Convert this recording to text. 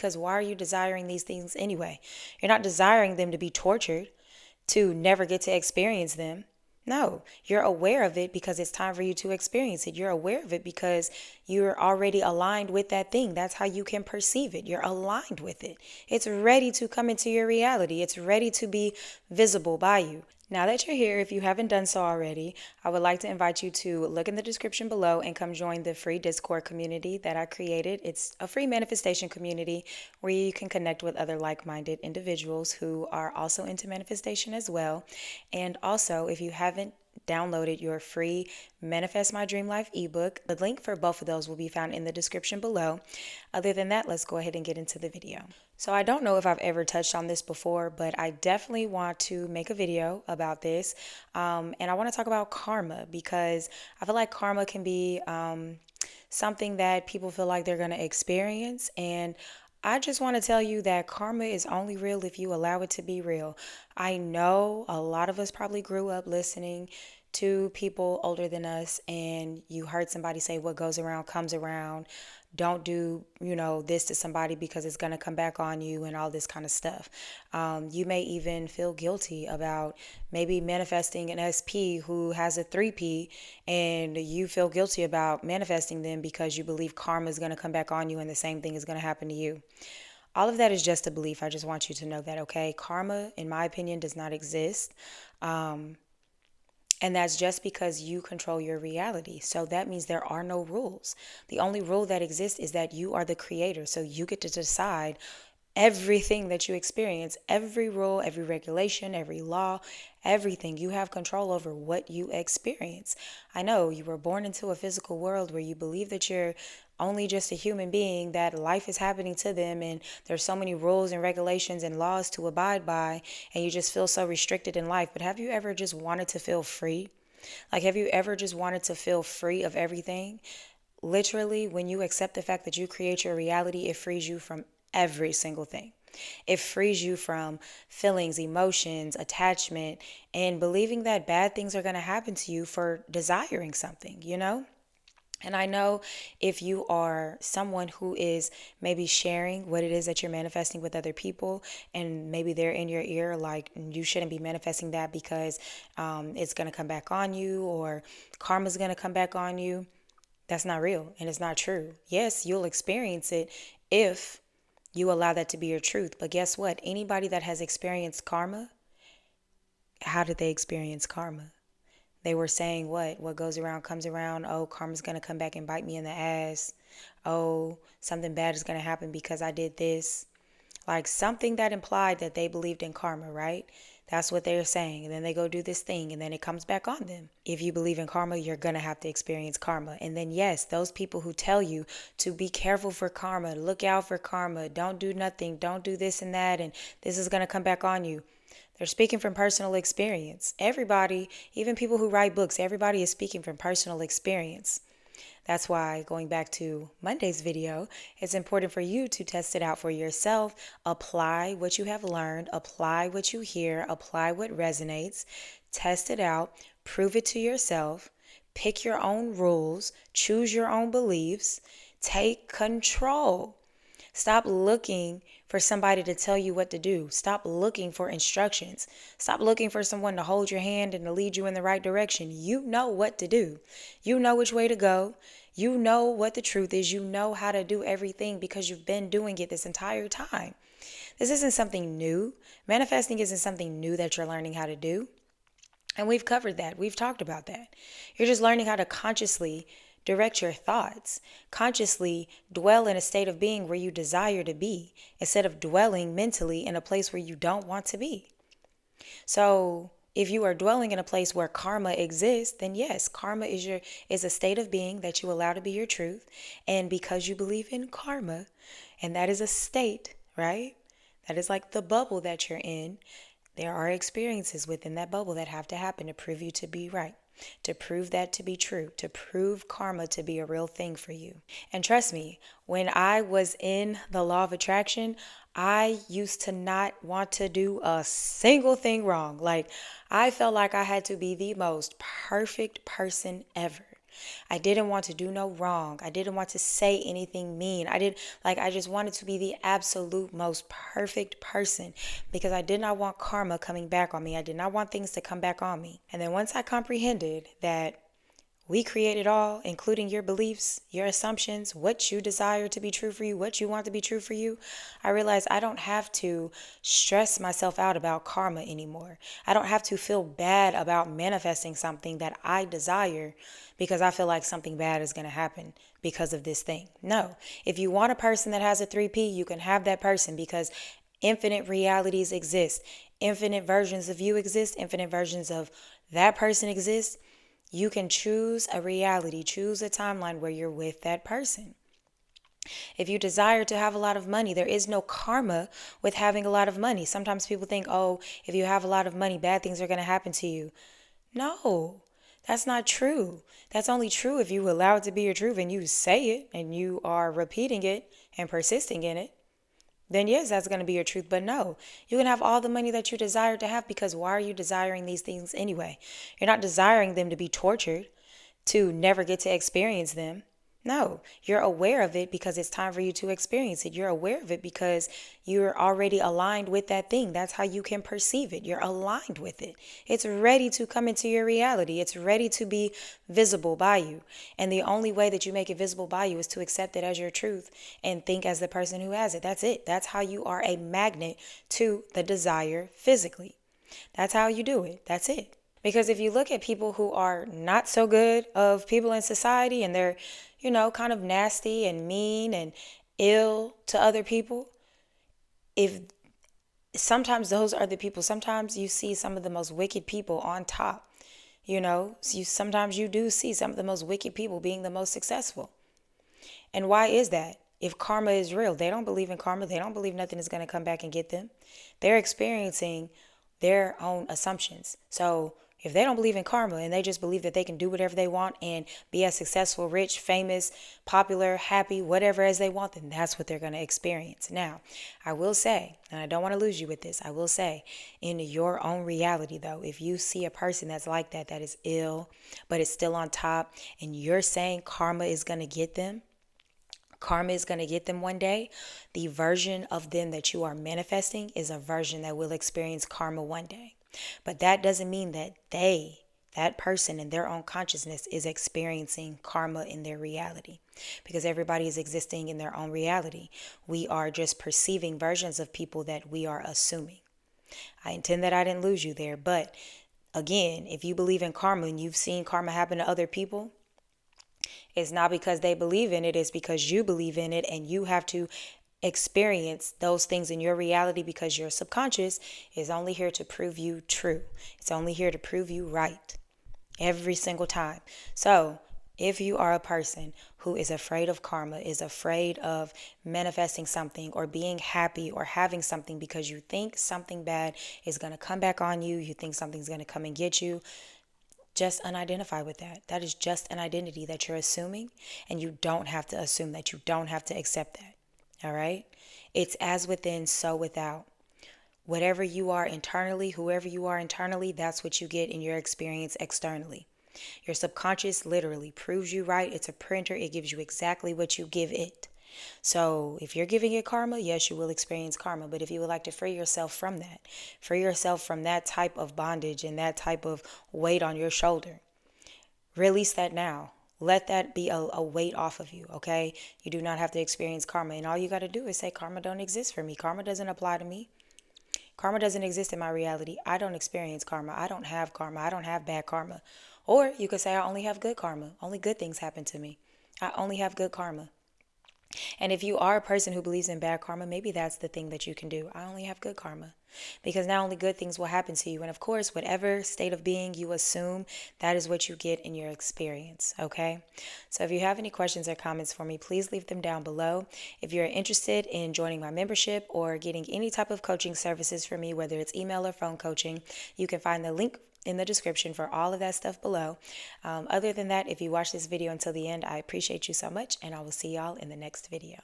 Because why are you desiring these things anyway? You're not desiring them to be tortured, to never get to experience them. No, you're aware of it because it's time for you to experience it. You're aware of it because you're already aligned with that thing. That's how you can perceive it. You're aligned with it. It's ready to come into your reality. It's ready to be visible by you. Now that you're here, if you haven't done so already, I would like to invite you to look in the description below and come join the free Discord community that I created. It's a free manifestation community where you can connect with other like-minded individuals who are also into manifestation as well. And also, if you haven't downloaded your free Manifest My Dream Life ebook, the link for both of those will be found in the description below. Other than that, let's go ahead and get into the video. So I don't know if I've ever touched on this before, but I definitely want to make a video about this. And I want to talk about karma because I feel like karma can be something that people feel like they're going to experience. And I just want to tell you that karma is only real if you allow it to be real. I know a lot of us probably grew up listening to people older than us, and you heard somebody say, what goes around comes around. Don't do, this to somebody because it's going to come back on you and all this kind of stuff. You may even feel guilty about maybe manifesting an SP who has a 3P, and you feel guilty about manifesting them because you believe karma is going to come back on you and the same thing is going to happen to you. All of that is just a belief. I just want you to know that, okay? Karma, in my opinion, does not exist. And that's just because you control your reality. So that means there are no rules. The only rule that exists is that you are the creator. So you get to decide everything that you experience, every rule, every regulation, every law, everything. You have control over what you experience. I know you were born into a physical world where you believe that you're only just a human being, that life is happening to them, and there's so many rules and regulations and laws to abide by, and you just feel so restricted in life. But have you ever just wanted to feel free? Like, have you ever just wanted to feel free of everything? Literally, when you accept the fact that you create your reality, it frees you from every single thing. It frees you from feelings, emotions, attachment, and believing that bad things are going to happen to you for desiring something. And I know if you are someone who is maybe sharing what it is that you're manifesting with other people, and maybe they're in your ear like you shouldn't be manifesting that because it's going to come back on you, or karma's going to come back on you. That's not real and it's not true. Yes, you'll experience it if you allow that to be your truth. But guess what? Anybody that has experienced karma, how did they experience karma? They were saying what goes around comes around. Oh, karma's going to come back and bite me in the ass. Oh, something bad is going to happen because I did this. Like something that implied that they believed in karma, right? That's what they're saying. And then they go do this thing and then it comes back on them. If you believe in karma, you're going to have to experience karma. And then, yes, those people who tell you to be careful for karma, look out for karma, don't do nothing, don't do this and that, and this is going to come back on you. They're speaking from personal experience. Everybody, even people who write books, everybody is speaking from personal experience. That's why, going back to Monday's video, it's important for you to test it out for yourself, apply what you have learned, apply what you hear, apply what resonates, test it out, prove it to yourself, pick your own rules, choose your own beliefs, take control. Stop looking for somebody to tell you what to do. Stop looking for instructions. Stop looking for someone to hold your hand and to lead you in the right direction. You know what to do. You know which way to go. You know what the truth is. You know how to do everything because you've been doing it this entire time. This isn't something new. Manifesting isn't something new that you're learning how to do. And we've covered that. We've talked about that. You're just learning how to consciously direct your thoughts, consciously dwell in a state of being where you desire to be, instead of dwelling mentally in a place where you don't want to be. So if you are dwelling in a place where karma exists, then yes, karma is a state of being that you allow to be your truth. And because you believe in karma, and that is a state, right? That is like the bubble that you're in. There are experiences within that bubble that have to happen to prove you to be right, to prove that to be true, to prove karma to be a real thing for you. And trust me, when I was in the law of attraction, I used to not want to do a single thing wrong. Like, I felt like I had to be the most perfect person ever. I didn't want to do no wrong. I didn't want to say anything mean. I just wanted to be the absolute most perfect person because I did not want karma coming back on me. I did not want things to come back on me. And then once I comprehended that we create it all, including your beliefs, your assumptions, what you desire to be true for you, what you want to be true for you. I realized I don't have to stress myself out about karma anymore. I don't have to feel bad about manifesting something that I desire because I feel like something bad is going to happen because of this thing. No. If you want a person that has a 3P, you can have that person because infinite realities exist. Infinite versions of you exist. Infinite versions of that person exist. You can choose a reality, choose a timeline where you're with that person. If you desire to have a lot of money, there is no karma with having a lot of money. Sometimes people think, oh, if you have a lot of money, bad things are going to happen to you. No, that's not true. That's only true if you allow it to be your truth and you say it and you are repeating it and persisting in it. Then yes, that's going to be your truth. But no, you can have all the money that you desire to have because why are you desiring these things anyway? You're not desiring them to be tortured, to never get to experience them. No, you're aware of it because it's time for you to experience it. You're aware of it because you're already aligned with that thing. That's how you can perceive it. You're aligned with it. It's ready to come into your reality. It's ready to be visible by you. And the only way that you make it visible by you is to accept it as your truth and think as the person who has it. That's it. That's how you are a magnet to the desire physically. That's how you do it. That's it. Because if you look at people who are not so good of people in society and they're, kind of nasty and mean and ill to other people, if sometimes those are the people, sometimes you see some of the most wicked people on top, sometimes you do see some of the most wicked people being the most successful. And why is that? If karma is real, they don't believe in karma. They don't believe nothing is going to come back and get them. They're experiencing their own assumptions. So if they don't believe in karma and they just believe that they can do whatever they want and be as successful, rich, famous, popular, happy, whatever as they want, then that's what they're going to experience. Now, I will say, and I don't want to lose you with this, I will say, in your own reality though, if you see a person that's like that, that is ill, but is still on top, and you're saying karma is going to get them, karma is going to get them one day, the version of them that you are manifesting is a version that will experience karma one day. But that doesn't mean that that person in their own consciousness is experiencing karma in their reality, because everybody is existing in their own reality. We are just perceiving versions of people that we are assuming. I intend that I didn't lose you there. But again, if you believe in karma and you've seen karma happen to other people, it's not because they believe in it, it's because you believe in it, and you have to experience those things in your reality because your subconscious is only here to prove you true. It's only here to prove you right every single time. So if you are a person who is afraid of karma, is afraid of manifesting something or being happy or having something because you think something bad is going to come back on you, you think something's going to come and get you, just unidentify with that. That is just an identity that you're assuming, and you don't have to assume that. You don't have to accept that. All right? It's as within, so without. Whatever you are internally, whoever you are internally, that's what you get in your experience externally. Your subconscious literally proves you right. It's a printer. It gives you exactly what you give it. So if you're giving it karma, yes, you will experience karma. But if you would like to free yourself from that, free yourself from that type of bondage and that type of weight on your shoulder, release that now. Let that be a weight off of you, okay? You do not have to experience karma. And all you got to do is say, karma don't exist for me. Karma doesn't apply to me. Karma doesn't exist in my reality. I don't experience karma. I don't have karma. I don't have bad karma. Or you could say, I only have good karma. Only good things happen to me. I only have good karma. And if you are a person who believes in bad karma, maybe that's the thing that you can do. I only have good karma. Because not only good things will happen to you. And of course, whatever state of being you assume, that is what you get in your experience. Okay? So if you have any questions or comments for me, please leave them down below. If you're interested in joining my membership or getting any type of coaching services from me, whether it's email or phone coaching, you can find the link in the description for all of that stuff below. Other than that, if you watch this video until the end, I appreciate you so much, and I will see y'all in the next video.